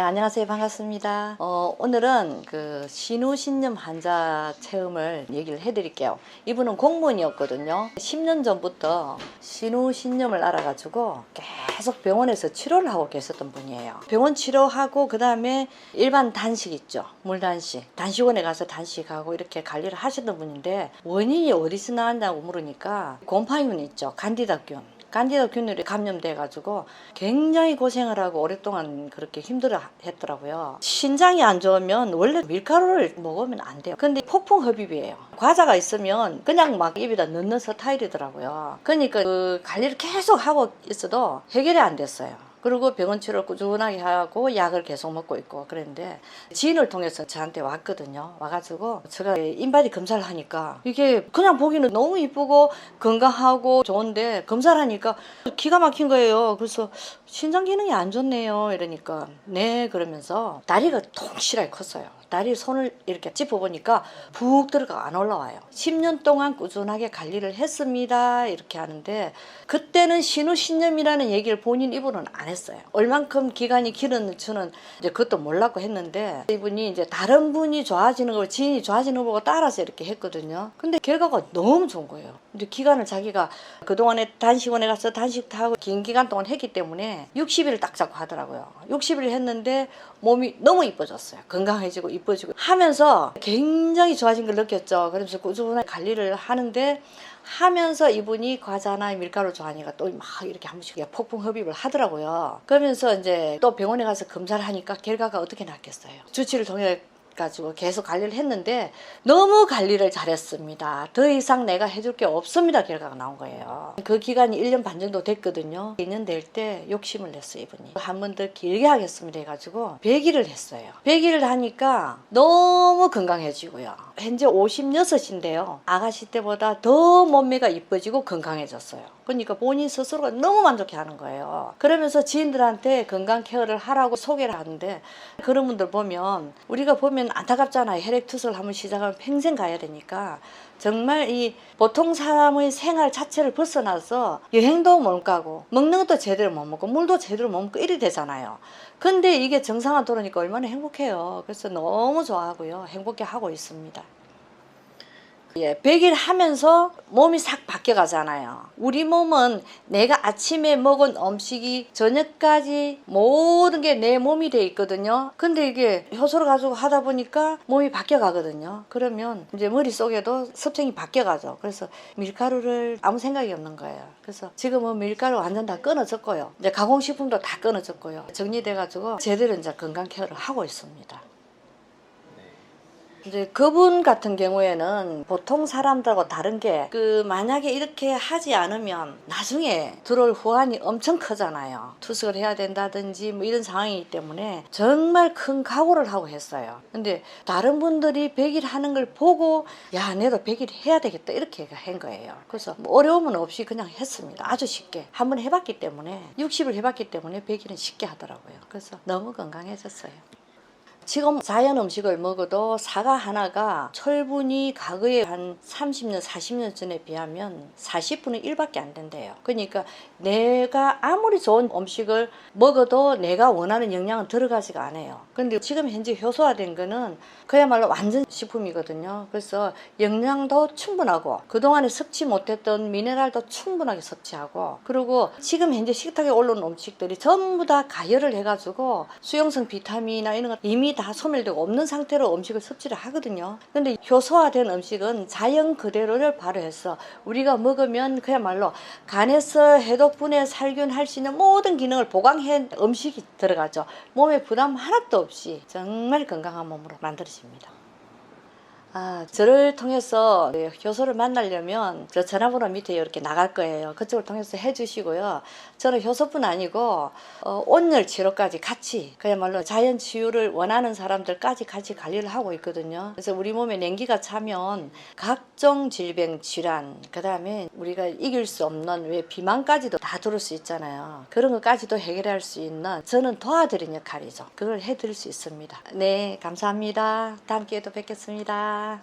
네, 안녕하세요. 반갑습니다. 오늘은 그 신우신념 환자 체험을 얘기를 해드릴게요. 이분은 공무원이었거든요. 10년 전부터 신우신념을 알아가지고 계속 병원에서 치료를 하고 계셨던 분이에요. 병원 치료하고 그 다음에 일반 단식 있죠. 물단식. 단식원에 가서 단식하고 이렇게 관리를 하셨던 분인데 원인이 어디서 나왔냐고 물으니까 곰팡이균 있죠. 간디다균. 간디다균으로 감염돼가지고 굉장히 고생을 하고 오랫동안 그렇게 힘들어 했더라고요. 신장이 안 좋으면 원래 밀가루를 먹으면 안 돼요. 근데 폭풍 흡입이에요. 과자가 있으면 그냥 막 입에다 넣는 스타일이더라고요. 그러니까 그 관리를 계속 하고 있어도 해결이 안 됐어요. 그리고 병원 치료를 꾸준하게 하고 약을 계속 먹고 있고 그랬는데 지인을 통해서 저한테 왔거든요. 와가지고 제가 인바디 검사를 하니까 이게 그냥 보기는 너무 이쁘고 건강하고 좋은데 검사를 하니까 기가 막힌 거예요. 그래서 신장 기능이 안 좋네요. 이러니까 네 그러면서 다리가 통실하게 컸어요. 다리 손을 이렇게 짚어보니까 푹 들어가 안 올라와요. 10년 동안 꾸준하게 관리를 했습니다. 이렇게 하는데 그때는 신우신념이라는 얘기를 본인 입으로는 안 했어요. 얼만큼 기간이 길었는지는 이제 그것도 몰랐고 했는데 이분이 이제 다른 분이 좋아지는 걸 지인이 좋아지는 거 보고 따라서 이렇게 했거든요. 근데 결과가 너무 좋은 거예요. 근데 기간을 자기가 그동안에 단식원에 가서 단식도 하고 긴 기간 동안 했기 때문에 60일을 딱 잡고 하더라고요. 60일 했는데 몸이 너무 이뻐졌어요. 건강해지고 이뻐지고 하면서 굉장히 좋아진 걸 느꼈죠. 그러면서 꾸준하게 관리를 하는데 하면서 이분이 과자나 밀가루 좋아하니까 또 막 이렇게 한 번씩 폭풍 흡입을 하더라고요. 그러면서 이제 또 병원에 가서 검사를 하니까 결과가 어떻게 났겠어요. 주치를 통해 가지고 계속 관리를 했는데 너무 관리를 잘했습니다. 더 이상 내가 해줄 게 없습니다. 결과가 나온 거예요. 그 기간이 1년 반 정도 됐거든요. 2년 될 때 욕심을 냈어요. 이분이. 한 번 더 길게 하겠습니다 해가지고 100일을 했어요. 100일을 하니까 너무 건강해지고요. 현재 56인데요. 아가씨 때보다 더 몸매가 이뻐지고 건강해졌어요. 그러니까 본인 스스로가 너무 만족해하는 거예요. 그러면서 지인들한테 건강 케어를 하라고 소개를 하는데 그런 분들 보면 우리가 보면 안타깝잖아요. 혈액투석을 한번 시작하면 평생 가야 되니까 정말 이 보통 사람의 생활 자체를 벗어나서 여행도 못 가고 먹는 것도 제대로 못 먹고 물도 제대로 못 먹고 이래 되잖아요. 근데 이게 정상화 돌아오니까 얼마나 행복해요. 그래서 너무 좋아하고요. 행복해 하고 있습니다. 예, 100일 하면서 몸이 싹 바뀌어 가잖아요. 우리 몸은 내가 아침에 먹은 음식이 저녁까지 모든 게 내 몸이 돼 있거든요. 근데 이게 효소를 가지고 하다 보니까 몸이 바뀌어 가거든요. 그러면 이제 머릿속에도 습성이 바뀌어 가죠. 그래서 밀가루를 아무 생각이 없는 거예요. 그래서 지금은 밀가루 완전 다 끊어졌고요. 이제 가공식품도 다 끊어졌고요. 정리돼 가지고 제대로 이제 건강 케어를 하고 있습니다. 이제 그분 같은 경우에는 보통 사람들하고 다른 게 만약에 이렇게 하지 않으면 나중에 들어올 후환이 엄청 크잖아요. 투석을 해야 된다든지 뭐 이런 상황이기 때문에 정말 큰 각오를 하고 했어요. 근데 다른 분들이 100일 하는 걸 보고 야 내도 100일 해야 되겠다 이렇게 한 거예요. 그래서 뭐 어려움은 없이 그냥 했습니다. 아주 쉽게 한번 해봤기 때문에 60을 해봤기 때문에 100일은 쉽게 하더라고요. 그래서 너무 건강해졌어요. 지금 자연 음식을 먹어도 사과 하나가 철분이 과거에 한 30년, 40년 전에 비하면 40분의 1밖에 안 된대요. 그러니까 내가 아무리 좋은 음식을 먹어도 내가 원하는 영양은 들어가지가 않아요. 근데 지금 현재 효소화된 거는 그야말로 완전 식품이거든요. 그래서 영양도 충분하고 그동안에 섭취 못했던 미네랄도 충분하게 섭취하고 그리고 지금 현재 식탁에 올라오는 음식들이 전부 다 가열을 해가지고 수용성 비타민이나 이런 거 이미 다 소멸되고 없는 상태로 음식을 섭취를 하거든요. 근데 효소화된 음식은 자연 그대로를 발효해서 우리가 먹으면 그야말로 간에서 해독, 분해, 살균 할 수 있는 모든 기능을 보강해 음식이 들어가죠. 몸에 부담 하나도 없이 정말 건강한 몸으로 만들어집니다. 저를 통해서 효소를 만나려면 저 전화번호 밑에 이렇게 나갈 거예요. 그쪽을 통해서 해주시고요. 저는 효소뿐 아니고 온열 치료까지 같이 그야말로 자연 치유를 원하는 사람들까지 같이 관리를 하고 있거든요. 그래서 우리 몸에 냉기가 차면 각종 질병, 질환, 그 다음에 우리가 이길 수 없는 왜 비만까지도 다 들을 수 있잖아요. 그런 것까지도 해결할 수 있는 저는 도와드리는 역할이죠. 그걸 해드릴 수 있습니다. 네, 감사합니다. 다음 기회에 또 뵙겠습니다.